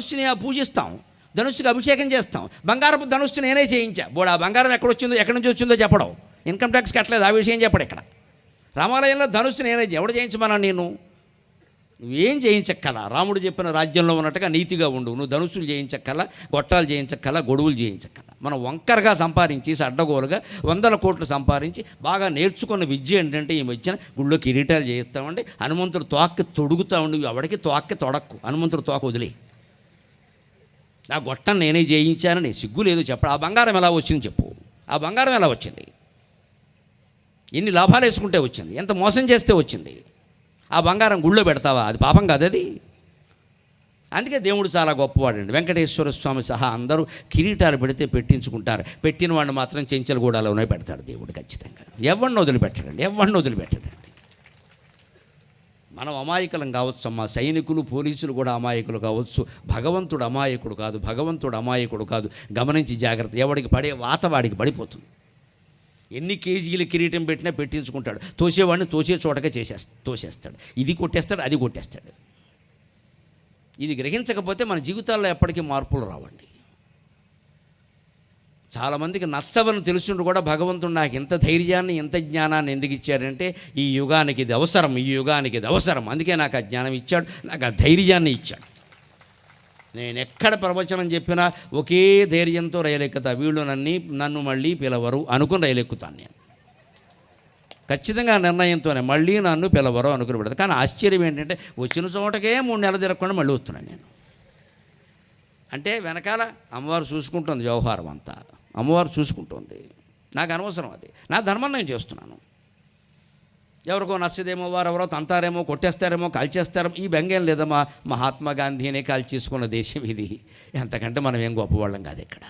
ధనుస్సుని పూజిస్తాం, ధనుస్సుకి అభిషేకం చేస్తాం. బంగారపు ధనుస్సు నేనే చేయించా. బోడు ఆ బంగారం ఎక్కడి నుంచి వచ్చిందో చెప్పడం, ఇన్కమ్ ట్యాక్స్ కట్టలేదు ఆ విషయం చెప్పడు. ఇక్కడ రామాలయంలో ధనుస్సు నేనే, ఎవడు చేయించమన్నా నేను? నువ్వేం చేయించక్కల, రాముడు చెప్పిన రాజ్యంలో ఉన్నట్టుగా నీతిగా ఉండు. నువ్వు ధనుస్సులు చేయించక్కల, గొట్టాలు చేయించక్కల, గొడుగులు చేయించక్కల. మనం వంకరగా సంపాదించి అడ్డగోలుగా 100 కోట్లు సంపాదించి బాగా నేర్చుకున్న విద్య ఏంటంటే ఈ మధ్యన గుళ్ళో కిరీటాలు చేయిస్తామండి, హనుమంతుడు తోక్కి తొడుగుతా ఉండి, ఎవడికి తోక్కి తొడక్కు, హనుమంతుడు తోక వదిలే. ఆ గొట్టం నేనే చేయించానని సిగ్గు లేదు చెప్పడు. ఆ బంగారం ఎలా వచ్చింది చెప్పు, ఆ బంగారం ఎలా వచ్చింది? ఎన్ని లాభాలు వేసుకుంటే వచ్చింది, ఎంత మోసం చేస్తే వచ్చింది? ఆ బంగారం గుళ్ళో పెడతావా? అది పాపం కాదు అది. అందుకే దేవుడు చాలా గొప్పవాడండి. వెంకటేశ్వర స్వామి సహా అందరూ కిరీటాలు పెడితే పెట్టించుకుంటారు. పెట్టిన వాడిని మాత్రం చెంచలగూడలోనే పెడతాడు దేవుడు ఖచ్చితంగా. ఎవరిని వదిలిపెట్టడండి. మనం అమాయకులం కావచ్చు అమ్మా, సైనికులు పోలీసులు కూడా అమాయకులు కావచ్చు. భగవంతుడు అమాయకుడు కాదు. గమనించి జాగ్రత్త. ఎవడికి పడే వాత వాడికి పడిపోతుంది. ఎన్ని కేజీల కిరీటం పెట్టినా పెట్టించుకుంటాడు. తోసేవాడిని తోసే చోటగా తోసేస్తాడు. ఇది కొట్టేస్తాడు, అది కొట్టేస్తాడు. ఇది గ్రహించకపోతే మన జీవితాల్లో ఎప్పటికీ మార్పులు రావండి. చాలామందికి నచ్చవని తెలుసుంటూ కూడా భగవంతుడు నాకు ఇంత ధైర్యాన్ని, ఇంత జ్ఞానాన్ని ఎందుకు ఇచ్చాడంటే ఈ యుగానికి ఇది అవసరం. అందుకే నాకు ఆ జ్ఞానం ఇచ్చాడు, నాకు ఆ ధైర్యాన్ని ఇచ్చాడు. నేను ఎక్కడ ప్రవచనం చెప్పినా ఒకే ధైర్యంతో రైలెక్కుతా. వీళ్ళు నన్ను మళ్ళీ పిలవరు అనుకుని రైలెక్కుతాను నేను. ఖచ్చితంగా నిర్ణయంతోనే మళ్ళీ నన్ను పిలవరు అనుకుని పెడతాను. కానీ ఆశ్చర్యం ఏంటంటే వచ్చిన చోటకే 3 నెలలు తిరగకుండా మళ్ళీ వస్తున్నాను నేను. అంటే వెనకాల అమ్మవారు చూసుకుంటుంది, వ్యవహారం అంతా అమ్మవారు చూసుకుంటుంది. నాకు అనవసరం అది. నా ధర్మం నేను చేస్తున్నాను. ఎవరికో నచ్చదేమో, వారెవరో తంతారేమో, కొట్టేస్తారేమో, కాల్చేస్తారేమో, ఈ బెంగేం లేదమ్మా. మహాత్మా గాంధీనే కాల్చేసుకున్న దేశం ఇది. ఎంతకంటే మనం ఏం గొప్పవాళ్ళం కాదు. ఇక్కడ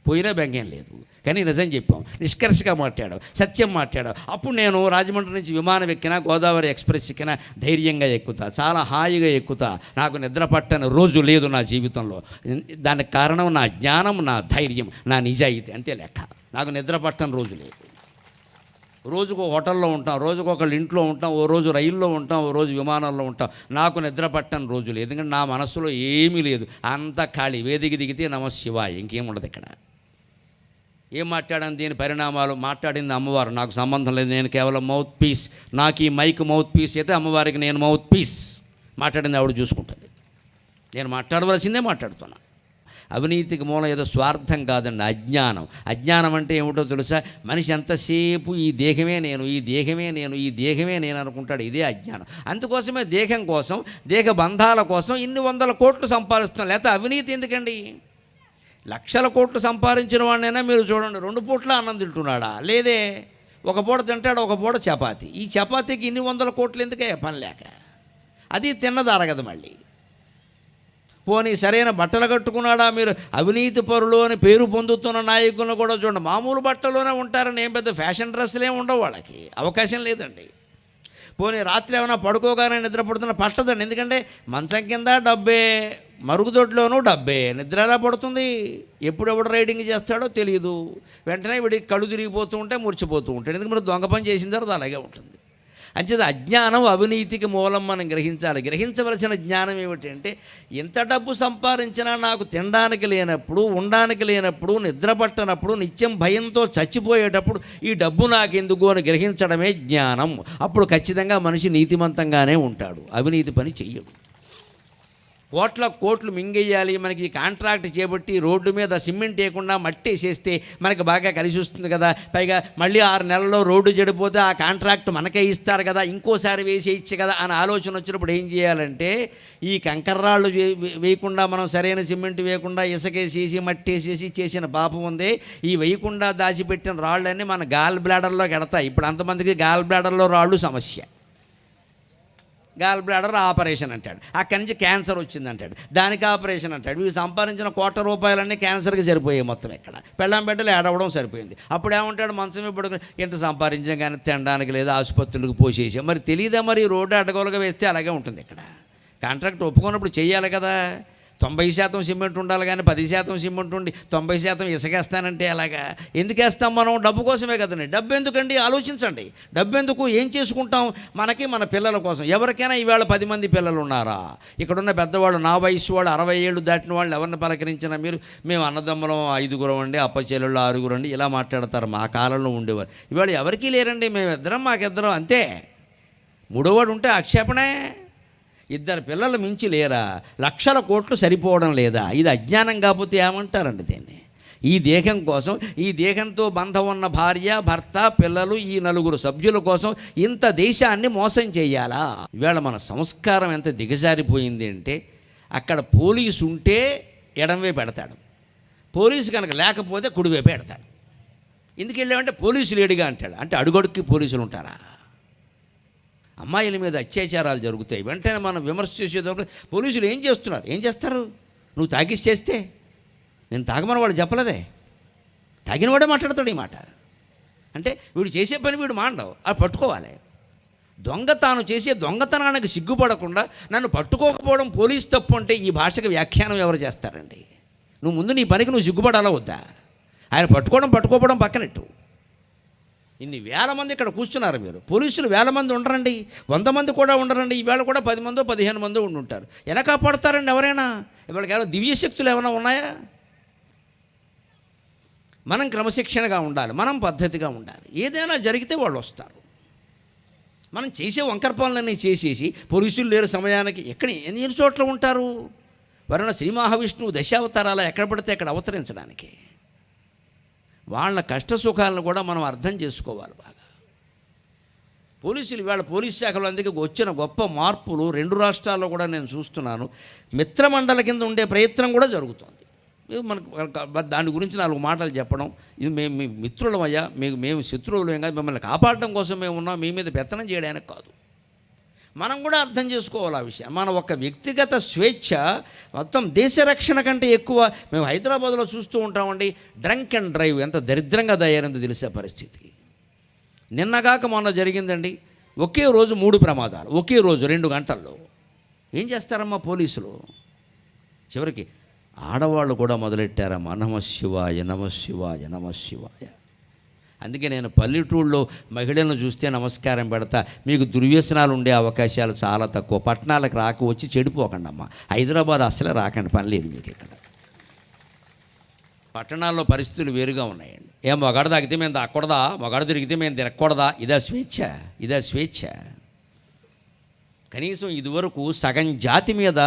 పోయినా బెంగేం లేదు. కానీ నిజం చెప్పాం, నిష్కర్షగా మాట్లాడాం, సత్యం మాట్లాడాం. అప్పుడు నేను రాజమండ్రి నుంచి విమానం ఎక్కినా, గోదావరి ఎక్స్ప్రెస్ ఎక్కినా ధైర్యంగా ఎక్కుతా, చాలా హాయిగా ఎక్కుతా. నాకు నిద్ర పట్టని రోజు లేదు నా జీవితంలో. దానికి కారణం నా జ్ఞానం, నా ధైర్యం, నా నిజాయితీ. అంతే లెక్క. నాకు నిద్ర పట్టని రోజు లేదు. రోజుకు హోటల్లో ఉంటాం, రోజుకు ఒకళ్ళు ఇంట్లో ఉంటాం, ఓ రోజు రైల్లో ఉంటాం, ఓ రోజు విమానంలో ఉంటాం. నాకు నిద్ర పట్టని రోజు లేదు. ఎందుకంటే నా మనస్సులో ఏమీ లేదు, అంత ఖాళీ. వేదిక దిగితే నమశివాయ, ఇంకేం ఉండదు ఇక్కడ. ఏం మాట్లాడాను, దీని పరిణామాలు మాట్లాడింది అమ్మవారు, నాకు సంబంధం లేదు. నేను కేవలం మౌత్ పీస్. నాకు ఈ మైక్ మౌత్ పీస్ అయితే అమ్మవారికి నేను మౌత్ పీస్. మాట్లాడింది ఆవిడ చూసుకుంటుంది. నేను మాట్లాడవలసిందే మాట్లాడుతున్నా. అవినీతికి మూలం ఏదో స్వార్థం కాదండి, అజ్ఞానం అంటే ఏమిటో తెలుసా? మనిషి ఎంతసేపు ఈ దేహమే నేను అనుకుంటాడు. ఇదే అజ్ఞానం. అందుకోసమే దేహం కోసం, దేహ బంధాల కోసం ఇన్ని 100 కోట్లు సంపాదిస్తున్నాం. లేకపోతే అవినీతి ఎందుకండి? లక్షల కోట్లు సంపాదించిన వాడినైనా మీరు చూడండి, 2 పూట్ల అన్నం తింటున్నాడా? లేదే. ఒక పూట తింటాడు, ఒక పూట చపాతీ. ఈ చపాతీకి ఇన్ని 100 కోట్లు ఎందుకే? పని లేక. అది తిన్నదారగదు మళ్ళీ. పోనీ సరైన బట్టలు కట్టుకున్నాడా? మీరు అవినీతి పరులు అని పేరు పొందుతున్న నాయకులను కూడా చూడండి, మామూలు బట్టలోనే ఉంటారని. ఏం పెద్ద ఫ్యాషన్ డ్రెస్సులే ఉండవు వాళ్ళకి, అవకాశం లేదండి. పోనీ రాత్రి ఏమైనా పడుకోగానే నిద్రపడుతున్న పట్టదండి. ఎందుకంటే మంచం కింద డబ్బే, మరుగుదొడ్లోనూ డబ్బే. నిద్ర ఎలా పడుతుంది? ఎప్పుడెప్పుడు రైడింగ్ చేస్తాడో తెలియదు. వెంటనే వీడికి కళ్ళు తిరిగిపోతూ ఉంటే మూర్చిపోతూ ఉంటాడు. ఎందుకంటే మరి దొంగ పని చేసిన తర్వాత అలాగే ఉంటుంది. అంచేది అజ్ఞానం అవినీతికి మూలం మనం గ్రహించాలి. గ్రహించవలసిన జ్ఞానం ఏమిటంటే, ఎంత డబ్బు సంపాదించినా నాకు తినడానికి లేనప్పుడు, ఉండడానికి లేనప్పుడు, నిద్ర పట్టనప్పుడు, నిత్యం భయంతో చచ్చిపోయేటప్పుడు ఈ డబ్బు నాకెందుకు అని గ్రహించడమే జ్ఞానం. అప్పుడు ఖచ్చితంగా మనిషి నీతిమంతంగానే ఉంటాడు, అవినీతి పని చెయ్యడు. కోట్లు మింగేయాలి, మనకి కాంట్రాక్ట్ చేపట్టి రోడ్డు మీద సిమెంట్ వేయకుండా మట్టి వేసేస్తే మనకి బాగా కలిసి వస్తుంది కదా. పైగా మళ్ళీ 6 నెలల్లో రోడ్డు చెడిపోతే ఆ కాంట్రాక్ట్ మనకే ఇస్తారు కదా, ఇంకోసారి వేసేయచ్చు కదా అని ఆలోచన వచ్చినప్పుడు ఏం చేయాలంటే, ఈ కంకర్రాళ్ళు వేయకుండా, మనం సరైన సిమెంట్ వేయకుండా ఇసుకేసేసి మట్టి వేసేసి చేసిన పాపం ఉందే, ఈ వేయకుండా దాచిపెట్టిన రాళ్ళన్నీ మన గాల్ బ్లాడర్లోకి ఎడతాయి. ఇప్పుడు అంతమందికి గాల్ బ్లాడర్లో రాళ్ళు సమస్య. గాల్ బ్లాడర్ ఆపరేషన్ అంటాడు, అక్కడి నుంచి క్యాన్సర్ వచ్చిందంటాడు, దానికి ఆపరేషన్ అంటాడు. వీళ్ళు సంపాదించిన ₹1,00,00,000 క్యాన్సర్కి సరిపోయాయి మొత్తం. ఇక్కడ పెళ్ళాం బిడ్డలు ఏడవడం సరిపోయింది. అప్పుడు ఏమంటాడు, మంచం పడుకుని ఎంత సంపాదించాం కానీ తినడానికి లేదా, ఆసుపత్రులకు పోసేసాం. మరి తెలియదా? మరి రోడ్డు అడ్డగోలుగా వేస్తే అలాగే ఉంటుంది. ఇక్కడ కాంట్రాక్ట్ ఒప్పుకున్నప్పుడు చెయ్యాలి కదా. 90% సిమెంట్ ఉండాలి కానీ 10% సిమెంట్ ఉండి 90% ఇసుకేస్తానంటే ఎలాగా? ఎందుకు వేస్తాం మనం? డబ్బు కోసమే కదండి. డబ్బు ఎందుకండి? ఆలోచించండి. డబ్బు ఎందుకు? ఏం చేసుకుంటాం? మనకి మన పిల్లల కోసం. ఎవరికైనా ఈవేళ 10 మంది పిల్లలు ఉన్నారా? ఇక్కడున్న పెద్దవాళ్ళు, నా వయసు వాళ్ళు, 60 ఏళ్ళు దాటిన వాళ్ళు ఎవరిని పలకరించినా మీరు మేము అన్నదమ్ములం 5 అండి, అప్పచెల్లెళ్ళు 6 అండి ఇలా మాట్లాడతారు. మా కాలంలో ఉండేవారు. ఇవాళ ఎవరికీ లేరండి. మేమిద్దరం, మాకిద్దరం అంతే. మూడోవాడు ఉంటే ఆక్షేపణే. 2 పిల్లలు మించి లేరా? లక్షల కోట్లు సరిపోవడం లేదా? ఇది అజ్ఞానం కాకపోతే ఏమంటారండి దీన్ని? ఈ దేహం కోసం, ఈ దేహంతో బంధం ఉన్న భార్య, భర్త, పిల్లలు, ఈ 4 సభ్యుల కోసం ఇంత దేశాన్ని మోసం చేయాలా? ఇవాళ మన సంస్కారం ఎంత దిగజారిపోయింది అంటే, అక్కడ పోలీసు ఉంటే ఎడంవే పెడతాడు, పోలీసు కనుక లేకపోతే కుడివైపు పెడతాడు. ఎందుకు వెళ్ళామంటే పోలీసు లేడుగా అంటాడు. అంటే అడుగడుక్కి పోలీసులు ఉంటారా? అమ్మాయిల మీద అత్యాచారాలు జరుగుతాయి, వెంటనే మనం విమర్శ చేసేటప్పుడు పోలీసులు ఏం చేస్తారు? నువ్వు తాగిచ్చేస్తే నేను తాగమని వాడు చెప్పలేదే, తాగిన వాడే మాట్లాడతాడు ఈ మాట. అంటే వీడు చేసే పని వీడు మాండవు, అది పట్టుకోవాలి. దొంగ తాను చేసే దొంగతనానికి సిగ్గుపడకుండా నన్ను పట్టుకోకపోవడం పోలీసు తప్పు అంటే ఈ భాషకు వ్యాఖ్యానం ఎవరు చేస్తారండి? నువ్వు ముందు నీ పనికి నువ్వు సిగ్గుపడాలా వద్దా? ఆయన పట్టుకోకపోవడం పక్కనట్టు. ఇన్ని వేల మంది ఇక్కడ కూర్చున్నారు. మీరు పోలీసులు 1000 మంది ఉండరండి, 100 మంది కూడా ఉండరండి. ఈవేళ కూడా 10 మందో 15 మందో ఉండుంటారు. ఎలా కాపాడుతారండి ఎవరైనా? ఇవాళకి ఏమైనా దివ్యశక్తులు ఏమైనా ఉన్నాయా? మనం క్రమశిక్షణగా ఉండాలి, మనం పద్ధతిగా ఉండాలి. ఏదైనా జరిగితే వాళ్ళు వస్తారు. మనం చేసే వంకర పనులన్నీ చేసేసి పోలీసులు లేరు సమయానికి ఎక్కడ ఎన్ని చోట్ల ఉంటారు? వరుణ శ్రీ మహావిష్ణువు దశావతారాల ఎక్కడ పడితే అక్కడ అవతరించడానికి. వాళ్ళ కష్ట సుఖాలను కూడా మనం అర్థం చేసుకోవాలి బాగా. పోలీసులు ఇవాళ పోలీస్ శాఖలో అందుకే వచ్చిన గొప్ప మార్పులు 2 రాష్ట్రాల్లో కూడా నేను చూస్తున్నాను. మిత్రమండలి కింద ఉండే ప్రయత్నం కూడా జరుగుతుంది. మనకు దాని గురించి 4 మాటలు చెప్పడం, ఇది మేము మీ మిత్రులమయ్యా, మేము శత్రువులేం కాదు, మిమ్మల్ని కాపాడడం కోసం మేము ఉన్నాం, మీ మీద పెత్తనం చేయడానికి కాదు. మనం కూడా అర్థం చేసుకోవాలి ఆ విషయం. మన ఒక వ్యక్తిగత స్వేచ్ఛ మొత్తం దేశ రక్షణ కంటే ఎక్కువ. మేము హైదరాబాద్లో చూస్తూ ఉంటామండి, డ్రంక్ అండ్ డ్రైవ్ ఎంత దరిద్రంగా తయారైందో తెలిసే పరిస్థితి. నిన్నగాక మొన్న జరిగిందండి, ఒకే రోజు 3 ప్రమాదాలు, ఒకే రోజు 2 గంటల్లో. ఏం చేస్తారమ్మా పోలీసులు? చివరికి ఆడవాళ్ళు కూడా మొదలెట్టారమ్మా, నమఃశివాయ నమఃశివాయ నమఃశివాయ. అందుకే నేను పల్లెటూళ్ళలో మహిళలను చూస్తే నమస్కారం పెడతా. మీకు దుర్వ్యసనాలు ఉండే అవకాశాలు చాలా తక్కువ. పట్టణాలకు రాక వచ్చి చెడిపోకండి అమ్మ. హైదరాబాద్ అసలే రాకండి, పని లేదు మీకు ఇక్కడ. పట్టణాల్లో పరిస్థితులు వేరుగా ఉన్నాయండి. మగాడు తాగితే మేము తాగకూడదా? మగాడు తిరిగితే మేము తిరగకూడదా? ఇదా స్వేచ్ఛ? కనీసం ఇదివరకు సగం జాతి మీద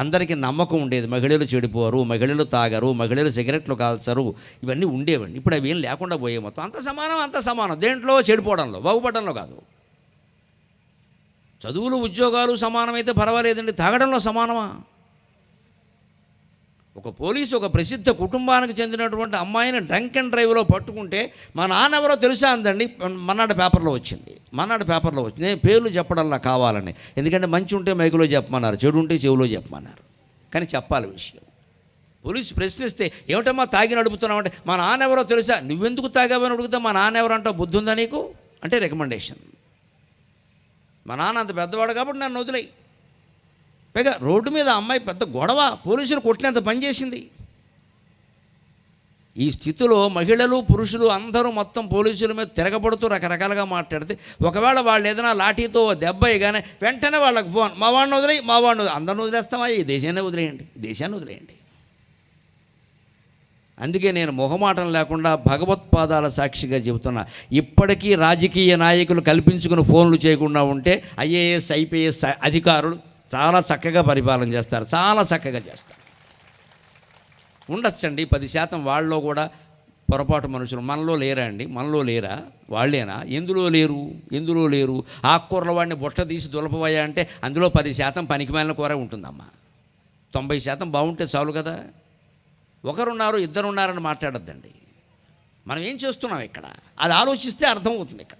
అందరికీ నమ్మకం ఉండేది. మహిళలు చెడిపోరు, మహిళలు తాగరు, మహిళలు సిగరెట్లు కాల్చరు, ఇవన్నీ ఉండేవండి. ఇప్పుడు అవి ఏం లేకుండా పోయే. మొత్తం అంత సమానం. దేంట్లో? చెడిపోవడంలో, బాగుపడడంలో కాదు. చదువులు ఉద్యోగాలు సమానమైతే పర్వాలేదండి, తాగడంలో సమానమా? ఒక పోలీసు ఒక ప్రసిద్ధ కుటుంబానికి చెందినటువంటి అమ్మాయిని డ్రంక్ అండ్ డ్రైవ్లో పట్టుకుంటే మా నాన్న ఎవరో తెలుసా అందండి. మన్నాడు పేపర్లో వచ్చింది. నేను పేర్లు చెప్పడంలా కావాలని, ఎందుకంటే మంచి ఉంటే మైకులో చెప్పమన్నారు, చెడు ఉంటే చెవిలో చెప్పమన్నారు. కానీ చెప్పాలి విషయం. పోలీసు ప్రశ్నిస్తే ఏమిటమ్మా తాగి నడుపుతున్నావు అంటే, మా నాన్న ఎవరో తెలుసా? నువ్వెందుకు తాగావని అడుగుతా, మా నాన్న ఎవరు అంటావు? బుద్ధి ఉందా నీకు అంటే రికమెండేషన్. మా నాన్న అంత పెద్దవాడు కాబట్టి నన్ను వదిలేయి. పైగా రోడ్డు మీద అమ్మాయి పెద్ద గొడవ, పోలీసులు కొట్టినంత పనిచేసింది. ఈ స్థితిలో మహిళలు పురుషులు అందరూ మొత్తం పోలీసుల మీద తిరగబడుతూ రకరకాలుగా మాట్లాడితే, ఒకవేళ వాళ్ళు ఏదైనా లాఠీతో దెబ్బ కానీ వెంటనే వాళ్ళకి ఫోన్, మా వాడిని వదిలేయి, అందరిని వదిలేస్తామా? ఈ దేశాన్ని వదిలేయండి. అందుకే నేను మొహమాటం లేకుండా భగవత్పాదాల సాక్షిగా చెబుతున్నా, ఇప్పటికీ రాజకీయ నాయకులు కల్పించుకుని ఫోన్లు చేయకుండా ఉంటే ఐఏఎస్ ఐపీఎస్ అధికారులు చాలా చక్కగా పరిపాలన చేస్తారు, చాలా చక్కగా చేస్తారు. ఉండొచ్చండి 10% వాళ్ళలో కూడా పొరపాటు మనుషులు. మనలో లేరా అండి? మనలో లేరా? వాళ్ళేనా? ఎందులో లేరు? ఆకుకూరల వాడిని బుట్ట తీసి దులపవయ్యా అంటే అందులో 10% పనికిమాలిన కూర ఉంటుందమ్మా. 90% బాగుంటే చాలు కదా. ఒకరున్నారు ఇద్దరున్నారని మాట్లాడద్దండి. మనం ఏం చేస్తున్నాం ఇక్కడ, అది ఆలోచిస్తే అర్థమవుతుంది. ఇక్కడ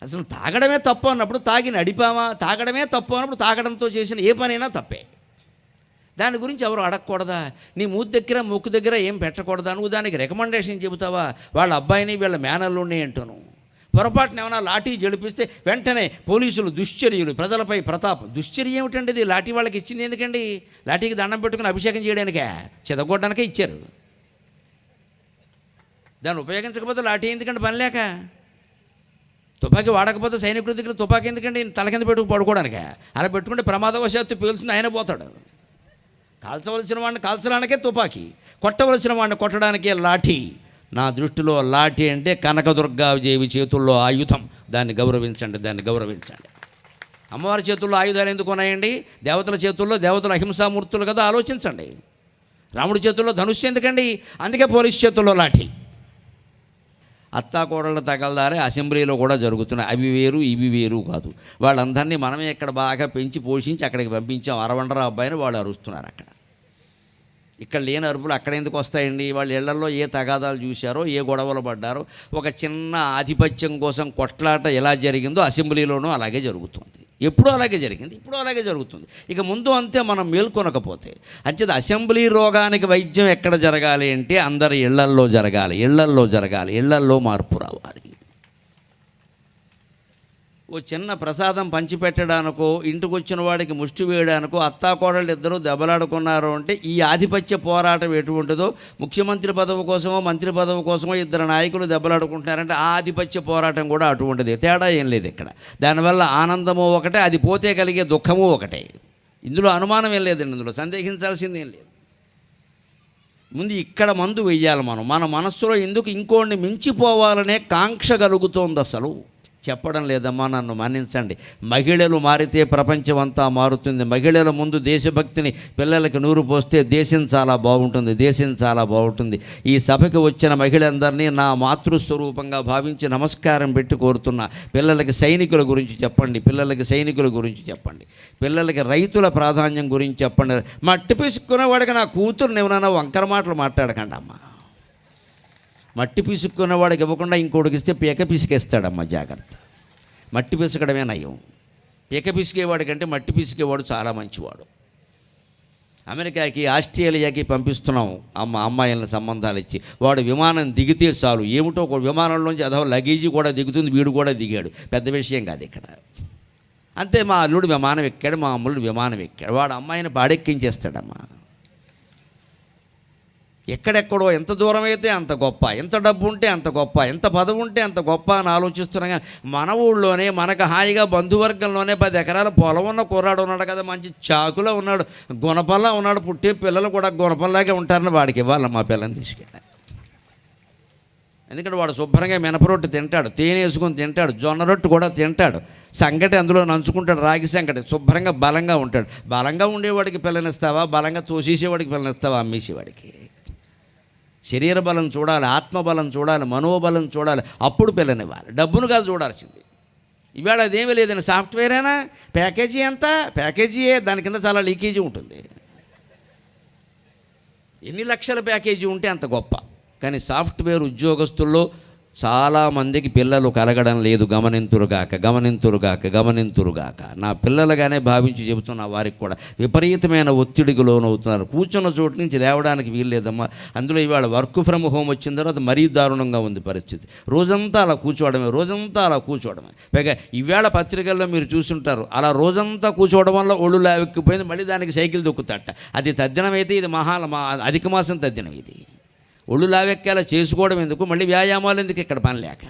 అసలు తాగడమే తప్పు అన్నప్పుడు తాగి నడిపామా? తాగడమే తప్పు అన్నప్పుడు తాగడంతో చేసిన ఏ పనైనా తప్పే. దాని గురించి ఎవరు అడగకూడదా? నీ మూతి దగ్గర ముక్కు దగ్గర ఏం పెట్టకూడదా? నువ్వు దానికి రికమెండేషన్ చెబుతావా? వాళ్ళ అబ్బాయిని వీళ్ళ మేనల్లుండి అంటాను. పొరపాటున ఏమైనా లాఠీ జడిపిస్తే వెంటనే పోలీసులు దుశ్చర్యలు, ప్రజలపై ప్రతాపం. దుశ్చర్య ఏమిటండి? ఇది లాఠీ వాళ్ళకి ఇచ్చింది ఎందుకండి? లాఠీకి దండం పెట్టుకుని అభిషేకం చేయడానికే, చెదగొట్టడానికే ఇచ్చారు. దాన్ని ఉపయోగించకపోతే లాఠీ ఎందుకంటే పని లేక. తుపాకీ వాడకపోతే సైనికుడి దగ్గర తుపాకీ ఎందుకండి? తల కింద పెట్టుకు పడుకోవడానికే. అలా పెట్టుకుంటే ప్రమాదవశాత్తు పేలుతుంది, ఆయన పోతాడు. కాల్చవలసిన వాడిని కాల్చడానికే తుపాకీ, కొట్టవలసిన వాడిని కొట్టడానికే లాఠీ. నా దృష్టిలో లాఠీ అంటే కనకదుర్గాదేవి చేతుల్లో ఆయుధం. దాన్ని గౌరవించండి, దాన్ని గౌరవించండి. అమ్మవారి చేతుల్లో ఆయుధాలు ఎందుకు ఉన్నాయండి? దేవతల చేతుల్లో, దేవతల అహింసామూర్తులు కదా, ఆలోచించండి. రాముడి చేతుల్లో ధనుస్సు ఎందుకండి? అందుకే పోలీసు చేతుల్లో లాఠీ. అత్తాకోడళ్ళ తగలదారే అసెంబ్లీలో కూడా జరుగుతున్నాయి. అవి వేరు ఇవి వేరు కాదు. వాళ్ళందరినీ మనమే ఇక్కడ బాగా పెంచి పోషించి అక్కడికి పంపించాం. అరవండరా అబ్బాయిని వాళ్ళు అరుస్తున్నారు అక్కడ. ఇక్కడ లేని అరుపులు అక్కడ ఎందుకు వస్తాయండి? వాళ్ళ ఇళ్లలో ఏ తగాదాలు చూశారో, ఏ గొడవలు పడ్డారో, ఒక చిన్న ఆధిపత్యం కోసం కొట్లాట ఎలా జరిగిందో అసెంబ్లీలోనూ అలాగే జరుగుతుంది. ఎప్పుడూ అలాగే జరిగింది, ఇప్పుడు అలాగే జరుగుతుంది. ఇక ముందు అంతే మనం మేల్కొనకపోతే. అంచేది అసెంబ్లీ రోగానికి వైద్యం ఎక్కడ జరగాలి అంటే అందరి ఇళ్లల్లో జరగాలి, ఇళ్లల్లో జరగాలి, ఇళ్లల్లో మార్పు రావాలి. ఓ చిన్న ప్రసాదం పంచిపెట్టడానికో, ఇంటికి వచ్చిన వాడికి ముష్టి వేయడానికో అత్తాకోడళ్ళు ఇద్దరూ దెబ్బలాడుకున్నారు అంటే ఈ ఆధిపత్య పోరాటం ఎటువంటిదో, ముఖ్యమంత్రి పదవి కోసమో మంత్రి పదవి కోసమో ఇద్దరు నాయకులు దెబ్బలాడుకుంటున్నారంటే ఆ ఆధిపత్య పోరాటం కూడా అటువంటిది. తేడా ఏం లేదు ఇక్కడ. దానివల్ల ఆనందము ఒకటే, అది పోతే కలిగే దుఃఖము ఒకటే. ఇందులో అనుమానం ఏం లేదండి, ఇందులో సందేహించాల్సింది ఏం లేదు. ముందు ఇక్కడ మందు వెయ్యాలి మనం. మన మనస్సులో ఎందుకు ఇంకోడిని మించిపోవాలనే కాంక్ష కలుగుతోంది అసలు. చెప్పడం లేదమ్మా, నన్ను మన్నించండి. మహిళలు మారితే ప్రపంచం అంతా మారుతుంది. మహిళల ముందు దేశభక్తిని పిల్లలకి నూరు పోస్తే దేశం చాలా బాగుంటుంది, దేశం చాలా బాగుంటుంది. ఈ సభకి వచ్చిన మహిళలందరినీ నా మాతృస్వరూపంగా భావించి నమస్కారం పెట్టి కోరుతున్నా. పిల్లలకి సైనికుల గురించి చెప్పండి, పిల్లలకి సైనికుల గురించి చెప్పండి, పిల్లలకి రైతుల ప్రాధాన్యం గురించి చెప్పండి. మట్టి పిసుక్కునేవాడికి నా కూతురు ఎవరైనా వంకర మాటలు మాట్లాడకండి అమ్మా. మట్టి పిసుక్కున్నవాడికి ఇవ్వకుండా ఇంకోటికి ఇస్తే పీక పిసికేస్తాడమ్మా, జాగ్రత్త. మట్టి పిసకడమే నయం. పీక పిసికేవాడి కంటే మట్టి పిసికేవాడు చాలా మంచివాడు. అమెరికాకి, ఆస్ట్రేలియాకి పంపిస్తున్నాం అమ్మాయిలను సంబంధాలు ఇచ్చి. వాడు విమానం దిగితే చాలు, ఏమిటో ఒక విమానంలోంచి అదో లగేజీ కూడా దిగుతుంది, వీడు కూడా దిగాడు. పెద్ద విషయం కాదు ఇక్కడ. అంతే, మా అల్లుడు విమానం ఎక్కాడు, మా అమ్ముడు విమానం ఎక్కాడు. వాడు అమ్మాయిని పాడెక్కించేస్తాడమ్మా. ఎక్కడెక్కడో ఎంత దూరం అయితే అంత గొప్ప, ఎంత డబ్బు ఉంటే అంత గొప్ప, ఎంత పదవి ఉంటే అంత గొప్ప అని ఆలోచిస్తున్నాం. కానీ మన ఊళ్ళోనే మనకు హాయిగా బంధువర్గంలోనే 10 ఎకరాల పొలం ఉన్న కుర్రాడు ఉన్నాడు కదా, మంచి చాకులో ఉన్నాడు, గుణపల్లా ఉన్నాడు. పుట్టే పిల్లలు కూడా గుణపల్లాగే ఉంటారని వాడికి ఇవ్వాలి మా పిల్లని తీసుకెళ్ళి. ఎందుకంటే వాడు శుభ్రంగా మినపరొట్టు తింటాడు, తేనె వేసుకొని తింటాడు, జొన్న రొట్టు కూడా తింటాడు, సంగటి అందులో నంచుకుంటాడు, రాగి సంగటి, శుభ్రంగా బలంగా ఉంటాడు. బలంగా ఉండేవాడికి పిల్లనిస్తావా? బలంగా తోసేసేవాడికి పిల్లనిస్తావా? అమ్మేసేవాడికి. శరీర బలం చూడాలి, ఆత్మబలం చూడాలి, మనోబలం చూడాలి, అప్పుడు పిల్లనివ్వాలి. డబ్బును కాదు చూడాల్సింది. ఇవాళ అదేమీ లేదండి. సాఫ్ట్వేరేనా, ప్యాకేజీ ఎంత, ప్యాకేజీయే, దాని కింద చాలా లీకేజీ ఉంటుంది. ఎన్ని లక్షల ప్యాకేజీ ఉంటే అంత గొప్ప. కానీ సాఫ్ట్వేర్ ఉద్యోగస్తుల్లో చాలామందికి పిల్లలు కలగడం లేదు. గమనింతురుగాక, గమనింతురుగాక, గమనింతురుగాక. నా పిల్లలుగానే భావించి చెబుతున్నా. వారికి కూడా విపరీతమైన ఒత్తిడికి లోనవుతున్నారు. కూర్చున్న చోటు నుంచి లేవడానికి వీల్లేదమ్మా. అందులో ఇవాళ వర్క్ ఫ్రమ్ హోమ్ వచ్చిన తర్వాత మరీ దారుణంగా ఉంది పరిస్థితి. రోజంతా అలా కూర్చోవడమే, రోజంతా అలా కూర్చోవడమే. పైగా ఈవేళ పత్రికల్లో మీరు చూసుంటారు, అలా రోజంతా కూర్చోవడం వల్ల ఒళ్ళు లావెక్కిపోయింది, మళ్ళీ దానికి సైకిల్ దొక్కుతాట. అది తద్దినమైతే ఇది అధిక మాసం తద్దినం. ఇది ఒళ్ళు లావెక్కేలా చేసుకోవడం ఎందుకు, మళ్ళీ వ్యాయామాలు ఎందుకు ఇక్కడ పని లేక,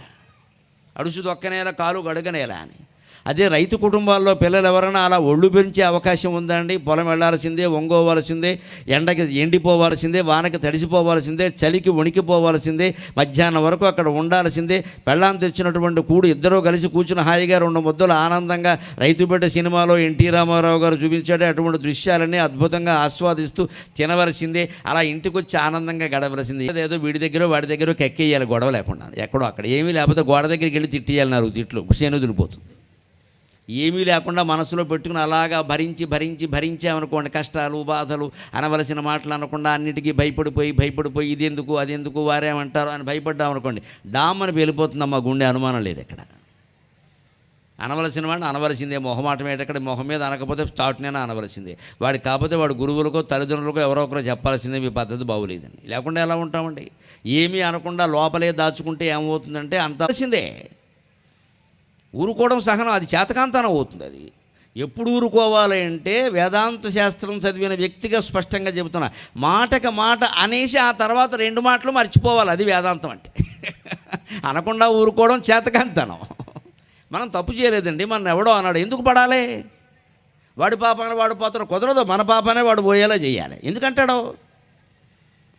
అడుసు దొక్కనేలా కాలు గడగనేలా అని. అదే రైతు కుటుంబాల్లో పిల్లలు ఎవరైనా అలా ఒళ్ళు పెంచే అవకాశం ఉందండి. పొలం వెళ్ళాల్సిందే, వంగోవాల్సిందే, ఎండకి ఎండిపోవాల్సిందే, వానకి తడిసిపోవాల్సిందే, చలికి వణికిపోవాల్సిందే, మధ్యాహ్నం వరకు అక్కడ ఉండాల్సిందే. పెళ్ళాం తెచ్చినటువంటి కూడు ఇద్దరూ కలిసి కూర్చుని హాయిగా 2 ముద్దలు ఆనందంగా రైతు బిడ్డ సినిమాలో ఎన్టీ రామారావు గారు చూపించాడే అటువంటి దృశ్యాలన్నీ అద్భుతంగా ఆస్వాదిస్తూ తినవలసిందే. అలా ఇంటికి వచ్చి ఆనందంగా గడవలసిందే. ఏదో వీడి దగ్గర వాడి దగ్గర కెక్కేయాలి గొడవ లేకుండా. ఎక్కడో అక్కడ ఏమీ లేకపోతే గోడ దగ్గరికి వెళ్ళి తిట్టేయాలి 4 తిట్లు, చేనుదిరిపోతుంది. ఏమీ లేకుండా మనసులో పెట్టుకుని అలాగా భరించామనుకోండి, కష్టాలు బాధలు అనవలసిన మాటలు అనకుండా అన్నిటికీ భయపడిపోయి ఇది ఎందుకు అది ఎందుకు వారేమంటారు అని భయపడ్డామనుకోండి, డామ్మని వెళ్ళిపోతుందమ్మా గుండె. అనుమానం లేదు ఇక్కడ. అనవలసిన వాడిని అనవలసిందే. మొహమాటం ఏంటక్కడ, మొహం మీద అనకపోతే స్టార్ట్నైనా అనవలసిందే. వాడికి కాకపోతే వాడు గురువులకో తల్లిదండ్రులకో ఎవరో ఒకరో చెప్పాల్సిందే, మీ పద్ధతి బాగోలేదని. లేకుండా ఎలా ఉంటామండి? ఏమీ అనకుండా లోపలే దాచుకుంటే ఏమవుతుందంటే అంతవలసిందే. ఊరుకోవడం సహనం, అది చేతకాంతనం అవుతుంది. అది ఎప్పుడు ఊరుకోవాలి అంటే వేదాంత శాస్త్రం చదివిన వ్యక్తిగా స్పష్టంగా చెబుతున్నా, మాటకి మాట అనేసి ఆ తర్వాత 2 మాటలు మర్చిపోవాలి. అది వేదాంతం అంటే. అనకుండా ఊరుకోవడం చేతకాంతనం. మనం తప్పు చేయలేదండి, మనం ఎవడో అన్నాడు, ఎందుకు పడాలి? వాడి పాపాన వాడు పోతాడు, కుదరదు. మన పాపానే వాడు పోయేలా చేయాలి. ఎందుకంటాడు?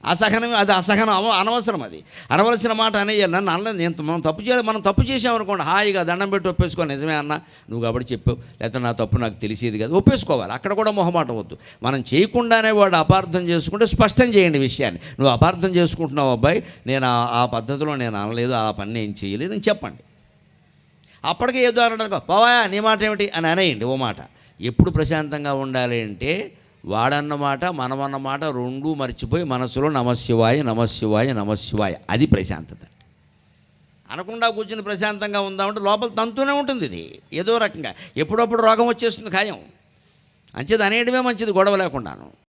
అసహనం, అది అసహనం, అనవసరం. అది అనవలసిన మాట అనేయాలి. నన్ను అనలేదు, నేను మనం తప్పు చేయాలి. మనం తప్పు చేసామనుకోండి, హాయిగా దండం పెట్టి ఒప్పేసుకో, నిజమే అన్న నువ్వు కాబట్టి చెప్పావు, లేకపోతే నా తప్పు నాకు తెలిసేది కదా, ఒప్పేసుకోవాలి. అక్కడ కూడా మొహమాట వద్దు. మనం చేయకుండానే వాడు అపార్థం చేసుకుంటే స్పష్టం చేయండి విషయాన్ని. నువ్వు అపార్థం చేసుకుంటున్నావు అబ్బాయి, నేను ఆ పద్ధతిలో నేను అనలేదు, ఆ పని నేను చేయలేదు అని చెప్పండి. అప్పటికే ఏదో అనడానికి పోవా నీ మాట ఏమిటి అని అనేయండి ఓ మాట. ఎప్పుడు ప్రశాంతంగా ఉండాలి అంటే వాడన్నమాట మనమన్నమాట 2 మర్చిపోయి మనసులో నమశివాయ నమశివాయ నమశివాయ, అది ప్రశాంతత. అనకుండా కూర్చుని ప్రశాంతంగా ఉందామంటే లోపల తంతూనే ఉంటుంది. ఇది ఏదో రకంగా ఎప్పుడప్పుడు రోగం వచ్చేస్తుంది ఖాయం. అంచేది అనేయడమే మంచిది, గొడవ లేకుండాను.